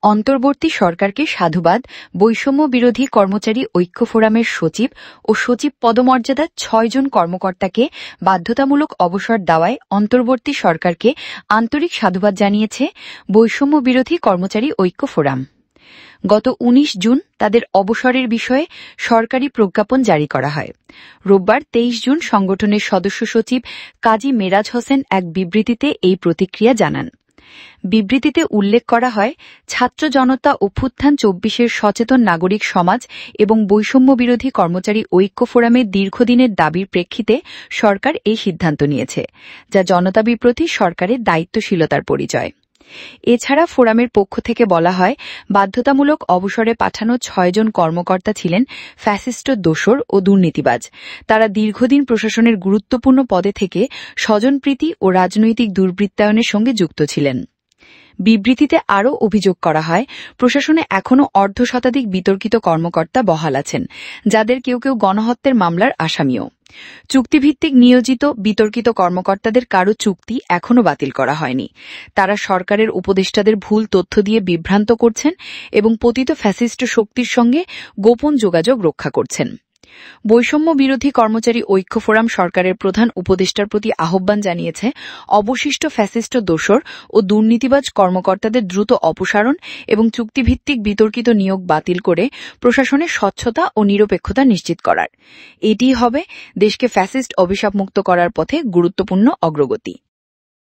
অন্তর্বর্তী সরকারকে সাধুবাদ। বৈষম্য বিরোধী কর্মচারী ঐক্য ফোরামের সচিব ও সচিব পদমর্যাদার ৬ জন কর্মকর্তাকে বাধ্যতামূলক অবসর দেওয়ায় অন্তর্বর্তী সরকারকে আন্তরিক সাধুবাদ জানিয়েছে বৈষম্য বিরোধী কর্মচারী ঐক্য ফোরাম। গত ১৯ জুন তাদের অবসরের বিষয়ে সরকারি প্রজ্ঞাপন জারি করা হয়। রোববার ২৩ জুন সংগঠনের সদস্য সচিব কাজী মেরাজ হোসেন এক বিবৃতিতে এই প্রতিক্রিয়া জানান। বিবৃতিতে উল্লেখ করা হয়, ছাত্র জনতা অভ্যুত্থান ২৪-এর সচেতন নাগরিক সমাজ এবং বৈষম্য বিরোধী কর্মচারী ঐক্য ফোরামের দীর্ঘদিনের দাবির প্রেক্ষিতে সরকার এই সিদ্ধান্ত নিয়েছে, যা জনতা বিপ্রতি সরকারের দায়িত্বশীলতার পরিচয়। এছাড়া ফোরামের পক্ষ থেকে বলা হয়, বাধ্যতামূলক অবসরে পাঠানো ৬ জন কর্মকর্তা ছিলেন ফ্যাসিস্ট দোসর ও দুর্নীতিবাজ। তারা দীর্ঘদিন প্রশাসনের গুরুত্বপূর্ণ পদে থেকে স্বজনপ্রীতি ও রাজনৈতিক দুর্বৃত্তায়নের সঙ্গে যুক্ত ছিলেন। বিবৃতিতে আরও অভিযোগ করা হয়, প্রশাসনে এখনও অর্ধশতাধিক বিতর্কিত কর্মকর্তা বহাল আছেন, যাদের কেউ কেউ গণহত্যার মামলার আসামিও। চুক্তিভিত্তিক নিয়োজিত বিতর্কিত কর্মকর্তাদের কারো চুক্তি এখনও বাতিল করা হয়নি। তারা সরকারের উপদেষ্টাদের ভুল তথ্য দিয়ে বিভ্রান্ত করছেন এবং পতিত ফ্যাসিস্ট শক্তির সঙ্গে গোপন যোগাযোগ রক্ষা করছেন। বৈষম্য বিরোধী কর্মচারী ঐক্য ফোরাম সরকারের প্রধান উপদেষ্টার প্রতি আহ্বান জানিয়েছে, অবশিষ্ট ফ্যাসিস্ট দোসর ও দুর্নীতিবাজ কর্মকর্তাদের দ্রুত অপসারণ এবং চুক্তিভিত্তিক বিতর্কিত নিয়োগ বাতিল করে প্রশাসনের স্বচ্ছতা ও নিরপেক্ষতা নিশ্চিত করার। এটিই হবে দেশকে ফ্যাসিস্ট অভিশাপমুক্ত করার পথে গুরুত্বপূর্ণ অগ্রগতি।